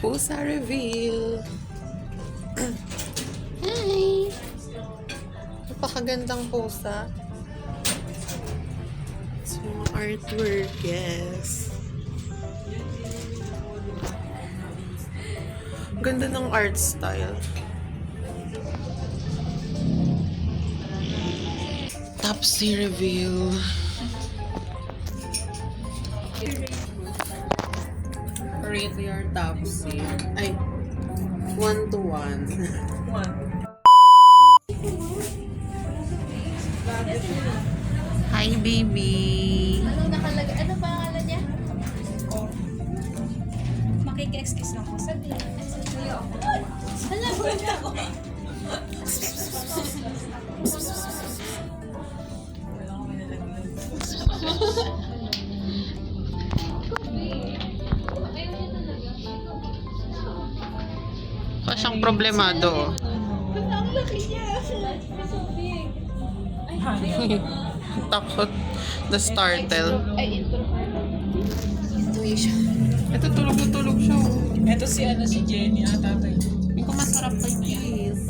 Pusa reveal. Hi! Napakagandang pusa. So, artwork, yes. Ganda ng art style. Topsy reveal. Rate your Topsy. Ay, 1 to 1. Hi, baby. Anong nakalagay? Ano pangalan niya? Makiki-excuse lang po. Sabi. Alam mo na ako. Pa siyang problemado. Ang laki niya. So big. Ay, Takot. The startle. Ay, ito. Intuition. Ito, tulog na tulog siya. Oh. Ito si Jenny, tatay. Hindi ko masarap kay cheese.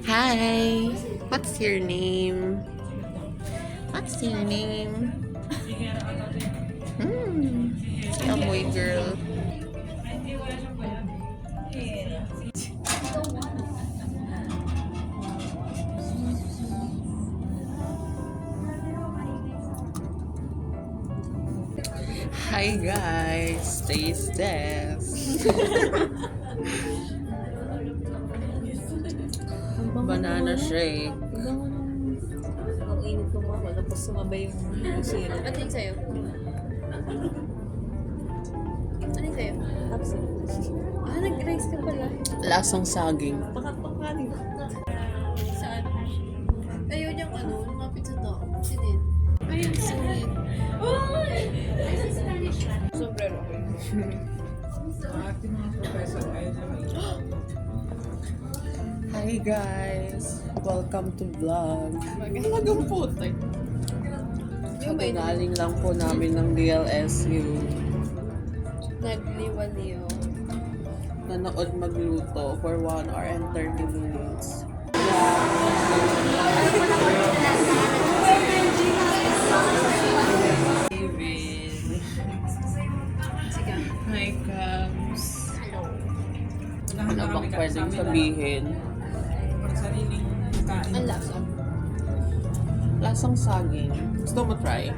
Hi! What's your name? What's your name? Si Amoy girl. Hi guys! Taste test! Banana shake. Ang init ko ako, tapos sumabay yung sira. Ano yung sa'yo? Ano yung sa'yo? Tapos, Nag-rice ka pala. Lasang saging. pakatpakanin. Saan? Ayaw niyang lumapit sa tao. Sinin. Ayun, sinin. Sombrero ko. Ating mga professor, ayun naman. Hi guys! Welcome to vlog. Talagang putik. Kagagaling lang po namin ng DLSU. Nagliwaliw. Nanood magluto for 1 hour and 30 minutes. David. Sige. Hi, Cams. Hello. Ano bang pwedeng sabihin? Pag sariling kain. Ang lasa. Lasang saging. Gusto mo try?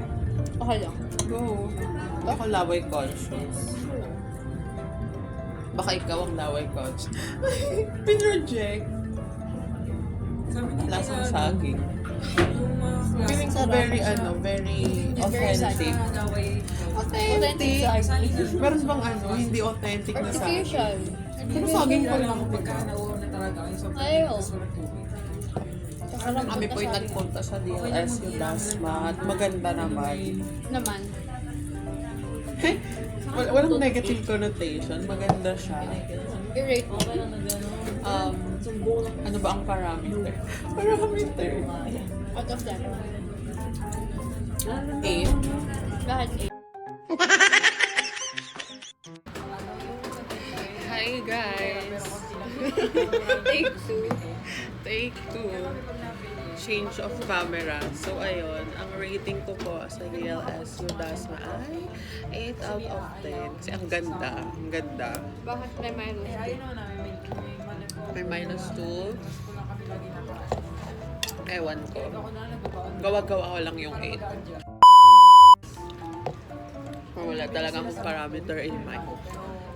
Okay lang. Go. Ako laway conscious. Baka ikaw ang laway conscious. Pinroject. Sabi nila, Lasang saging. yung mga Feeling ko very authentic. laway. Authentic. Meron bang hindi authentic na saging? Artificial. Pero saging pa lang. Pagka nauuna talaga, yung sobrang Ayaw. tapos walang tubig. Kami po'y nagpunta sa DLSU Dasma at maganda naman. Naman. Walang negative connotation. Maganda siya. I-rate mo. Ano ba ang parameter? Parameter. Out of 10. 8. Lahat 8. Hi guys! Take 2. Take 2. Change of camera. So ayun, ang rating ko po sa DLSU Dasma ay 8 out of 10. Kasi ang ganda. Ang ganda. Bakit may minus? May minus 2. Ewan ko. Gawa-gawa ko lang yung 8. Wala talaga akong parameter in mind.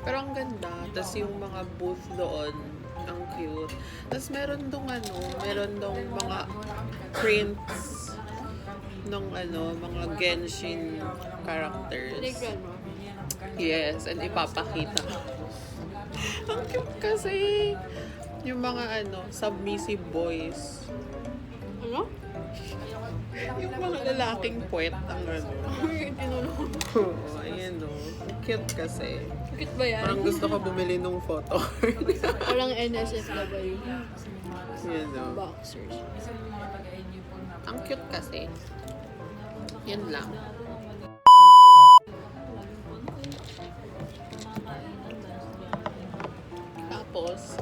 Pero ang ganda. Tapos yung mga booth doon, ang cute. Tapos meron dong mga prints ng mga Genshin characters. Tinignan mo. Yes, and ipapakita. Ang cute kasi. Yung mga submissive boys. Ano? Yung mga lalaking puwet ang Tinulong. Oo, ayan o. Cute kasi. Cute ba yan? Parang gusto ko bumili nung photo. Walang NSFW. Yan o. Boxers. Ang cute kasi. Yan lang. Tapos,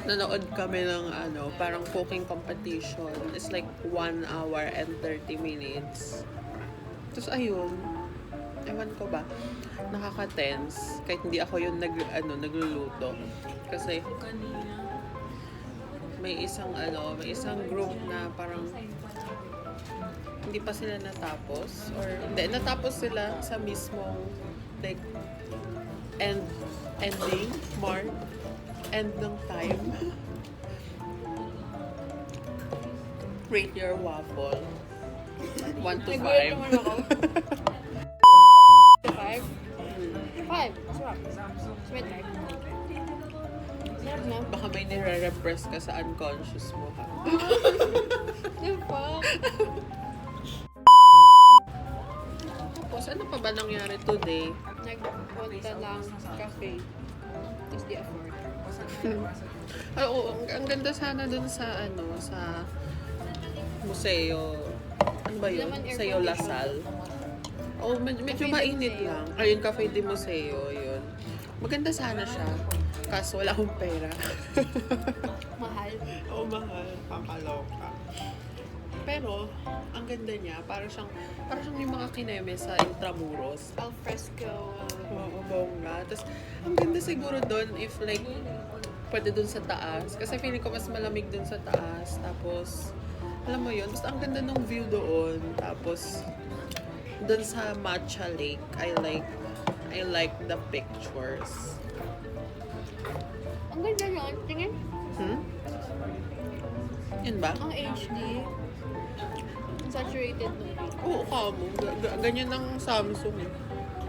nanood kami ng parang cooking competition. It's like 1 hour and 30 minutes. Tapos ayun, ewan ko ba, nakaka-tense. Kahit hindi ako yung nagluluto. Kasi may isang group na parang hindi pa sila natapos. Or hindi, natapos sila sa mismong like ending mark. End ng time. Rate your waffle. 1 to 5. Nagulat naman ako. 5? 5. Sarap. Sweet life. Sarap na. Baka may nire-repress ka sa unconscious mo, ha? Diba? Tapos, ano pa ba nangyari today? Nagpunta lang cafe. Tapos di afford. Ay, oo, ang ganda sana dun sa, sa museo. Ano ba yun? Naman air Museo condition. Lasal. Oh, medyo Cafe de mainit Museo. lang. Ayun, Cafe de Museo, yun. Maganda sana siya. Kaso wala akong pera. Mahal. Oo, mahal. Kakaloka. Pero, ang ganda niya, parang siyang yung mga kineme sa Intramuros. Al fresco. Oo, bongga. Tapos, ang ganda siguro doon if like, pwede doon sa taas. Kasi feeling ko mas malamig doon sa taas. Tapos, alam mo yun, basta ang ganda ng view doon. Tapos, doon sa Matcha Lake, I like the pictures. Ang ganda nun. Tingin. Yun ba? Ang HD. Saturated nun. Oo, kamo. Ganyan ng Samsung.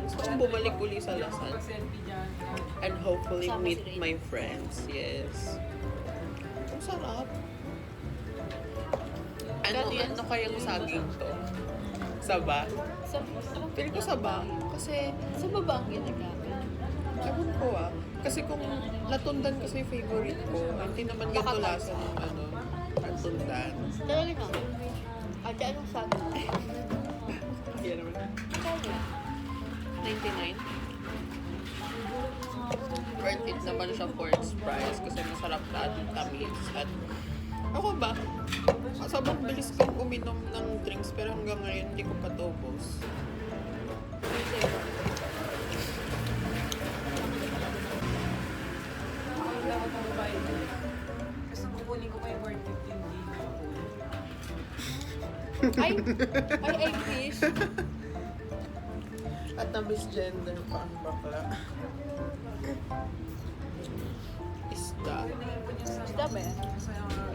Gusto kong bumalik uli sa Lasal. And hopefully Sama meet si Ray. my friends. Yes. Ang sarap. Ano kayang saging to? Saba? Feeling ko saba. Kasi, Sa baba ang ginagamit. ewan ko kasi kung latundan kasi favorite ko, hindi naman ganito Yakatan. lasa ng latundan. Talaga lang. Ate, anong sabi? Yan naman. Kaya. 99. Worth it naman siya for its price kasi masarap na at tamis. At ako ba? Sobrang bilis kong uminom ng drinks pero hanggang ngayon hindi ko patubos. Gusto ko kunin ko kayo worth 15 gig. I wish. At na-misgender pa ang bakla. Isda. Isda ba yan?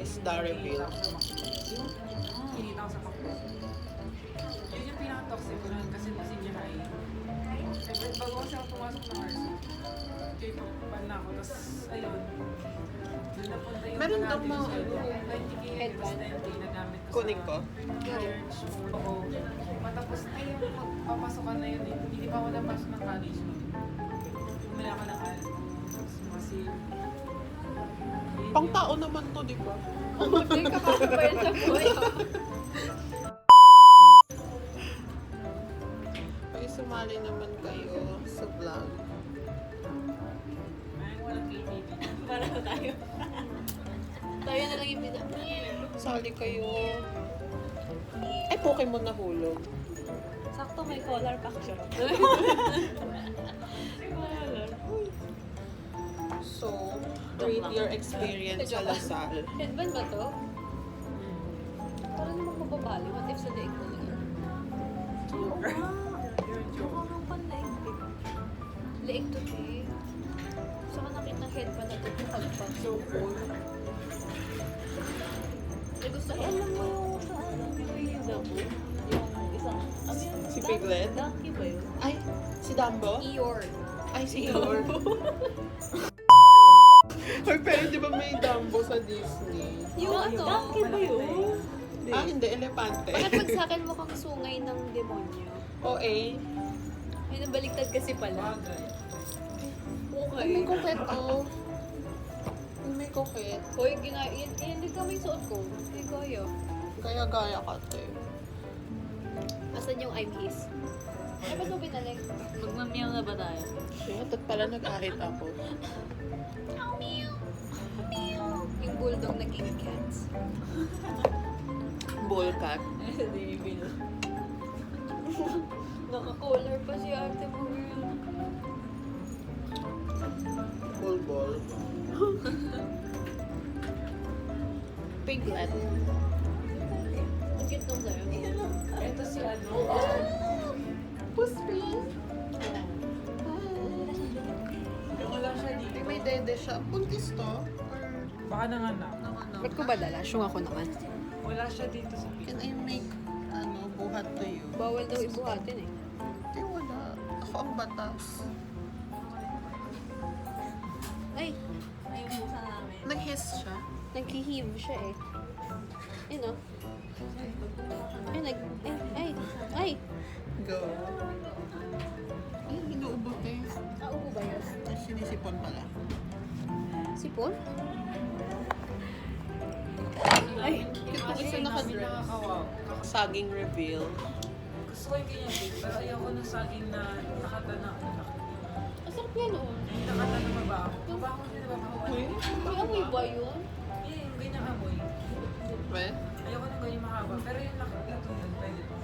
Isda reveal. Kinita ko sa pakbo. Yun yung pinaka-toxic ko nun kasi si Jemai. Bago kasi ako pumasok ng RC. K-pop pan na ako. Tapos, ayun. Doon napunta yung Meron mga kang mga natin sa 20K headband? 10K na gamit ko Kunin ko. church. Oo. Matapos na yung magpapasokan na yun eh. Hindi pa ako napasok ng college. Bumili ako ng album. Tapos kasi... Pang tao naman to, di ba? Hindi ka makabayan sa buhay. Ay, sumali naman kayo sa vlog. Man, walang KTV. Para tayo. Tayo na lang yung Sali kayo. Ay, Pokemon nahulog. Sakto may collar pack siya. So, rate your experience sa Lasal. Headband ba to? Parang naman mababali. What if sa leeg ko lang? Leeg to eh. Saka nakita headband na to. Pagpag. So cool. Eh, gusto ko. Alam mo yung sa ano, yung Dumbo? Yung isang, ano yun? Si Piglet? Ducky ba yun? Ay, si Dumbo? Eeyore. Ay, si Eeyore. Hoy, pero di ba may Dumbo sa Disney? Yung ano? Ducky ba yun? Ah, hindi. Elepante. Bakit pag sa akin mukhang sungay ng demonyo? OA. May nabaliktad kasi pala. Ay, may kokit, oh. May kokit. Hoy, yan din kami suot ko. Hindi kaya. Gaya-gaya ka, te. Asan yung I'm his? Ay, ba't mo pinalik? Magmamiyaw na ba tayo? Shit, at pala nag-ahit ako. Yung bulldog na King Cats. Bull cat. Devil. Naka-collar pa si ate mo. Bull ball. Piglet. Ang cute nung sa'yo. Ito si ano. Puspin. Wala siya dito. May dede siya. Buntis to? Or Baka nanganak. Ba't ko ba dala? Yung ako naman. Wala siya dito sa can I make buhat to you? Bawal daw ibuhatin eh. Hindi, wala. Ako ang batas. Ay, Ayun mo sa namin. Nag-hiss siya. nag-heave siya eh. Ayun o. Ay, ay. Go. Ay, inuubot eh. Ubo ba yun? Ay, sinisipon pala. Sipon? Ay, ito isa nakadress. Nakakawaw. Saging reveal. Gusto ko yung ganyan din, pero ayoko ng saging na nakatana. Masarap yan o. Yung nakatana mabaho. Mabaho din na mabaho. Uy, May amoy ba yun? Yung ganyan amoy. well, Ayoko ng ganyan mahaba. Pero yung nakatana yun, pwede pa.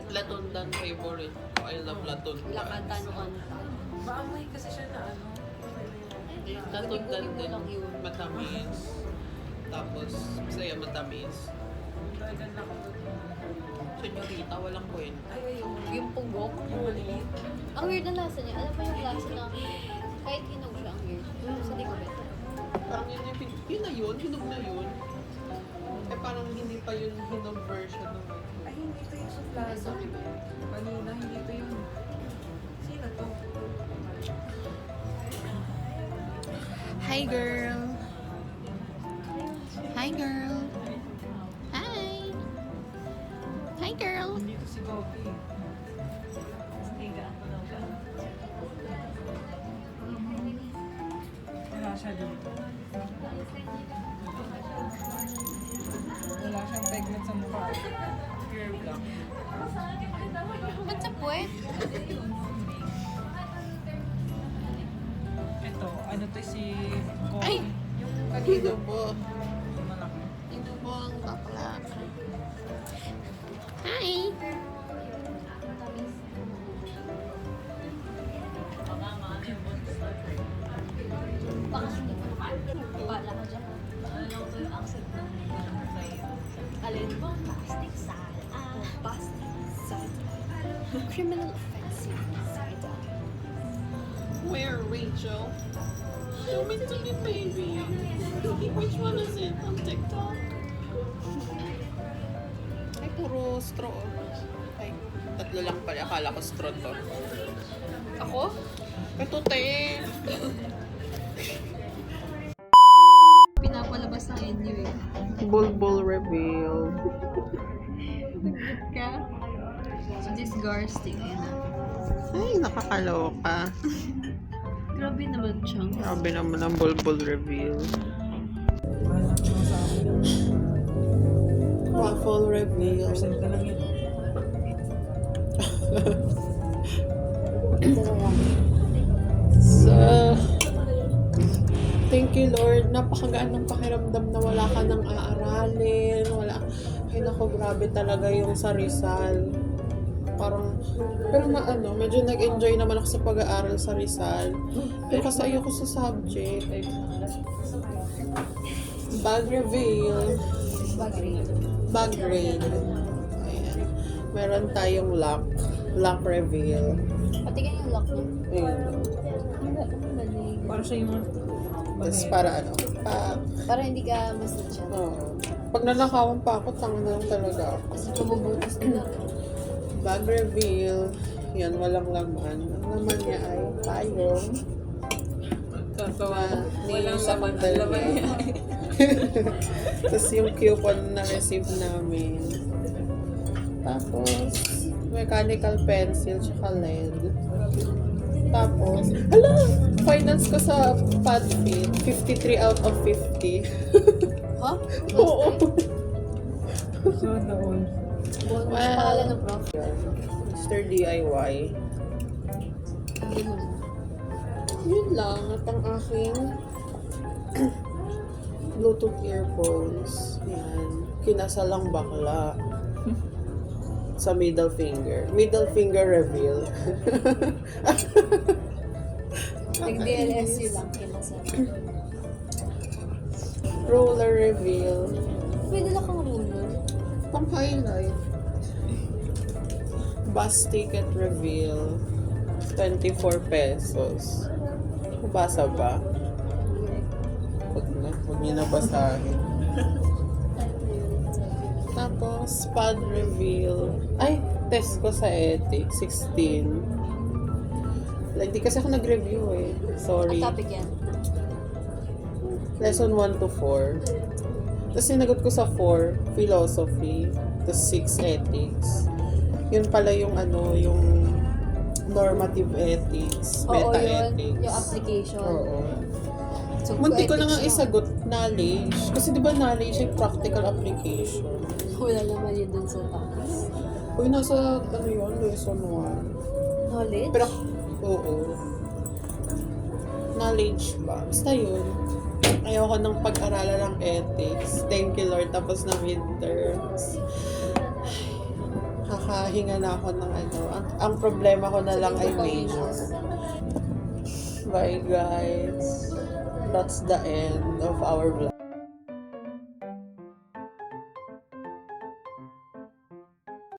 latundan favorite ko. I love latundan. Lakatan kanta. Maamoy kasi siya na ano. Yung latundan Guni-guni mo din. lang yun. Matamis. Tapos, masaya matamis. Talagang nakatana. Senyorita, walang kwenta. Ay, ayoko. Yung pugok. Yung maliit. Ang weird na lasa niya. Alam mo yung lasa na kahit hinog siya ang weird. Sa di ko beto. Parang yun na yun, hinog na yun. Eh parang hindi pa yun hinog version ng Ay, hindi ito yung suplazo. Kanina, hindi ito yung... Sino to? Hi girl! Hi girl! Hi! Hi girl! Hindi ito si Gopi. Wala siya dito. Wala siyang pigment sa mukha. Pure black. Ba't sa puwet? Ito, ano to si Gopi? Ay! Yung Kanino kanino. po? Malaki. Ino po ang bakla. Hi! Baka hindi mo naman. Bala ka dyan. Ano lang to yung accent ng Alin? Bombastic side. Bombastic side. Criminal offensive side. Where, Rachel? Show me to me, baby. Which one is it on TikTok? Ay, puro straw. Ay, tatlo lang pala. Akala ko straw to. Ako? Ito, te. Pinapalabas ng NU eh. Bulbul reveal. Ka? So, disgusting. Ayun na. Ay, nakakaloka. Grabe naman siyang. Grabe naman ang bulbul reveal. Waffle reveal. Percent ka lang yun. So, thank you Lord. Napakagaan ng pakiramdam na wala ka nang aaralin. Wala. Ay naku, grabe talaga yung sa Rizal. Parang, pero na ano, medyo nag-enjoy naman ako sa pag-aaral sa Rizal. Pero kasi ayoko sa subject. Bag reveal. Bag grade. Ayan. Meron tayong lock. Lock reveal. Patingin yung lock mo. Ayun. Para siya yung... Tapos para ano, Para hindi ka masitya. pag nanakawan pa ako, tanga na lang talaga ako. Kasi mabubutas na. Bag reveal. Yan, walang laman. Ang laman niya ay payong. Walang laman. Laman niya. Tapos yung coupon na receive namin. Tapos, mechanical pencil, tsaka lead. Tapos, hala! Finance ko sa PadFit, 53 out of 50. Ha? Oo. So, noon. Bonus pangalan ng prof. after DIY. Yun lang. At ang aking Bluetooth earphones. Yan. Kinasalang bakla. Sa middle finger. Middle finger reveal. Nag-DLSU lang kinasal. Roller reveal. Pwede na kang ruler. Pang highlight. Bus ticket reveal. 24 pesos. Basa ba? Huwag niyo na basahin. Tapos, pad reveal. Ay, test ko sa ethics. 16. Like, di kasi ako nag-review eh. Sorry. Ang topic yan. Lesson 1 to 4. Tapos sinagot ko sa 4, philosophy. Tapos 6, ethics. Yun pala yung ano, yung normative ethics, Oo, yun. meta-ethics. Yung application. Oo. So, Munti ko na nga ethics isagot knowledge. Kasi di ba knowledge ay practical application. Wala naman yun dun sa topics. Uy, nasa ano yun, lesson 1. Knowledge? Pero, oo. Knowledge ba? Basta yun. Ayoko nang pag-aralan ng ethics. Thank you, Lord. Tapos na midterms. Kakahinga na ako ng ano. Ang problema ko na lang ay major. Bye, guys. That's the end of our vlog.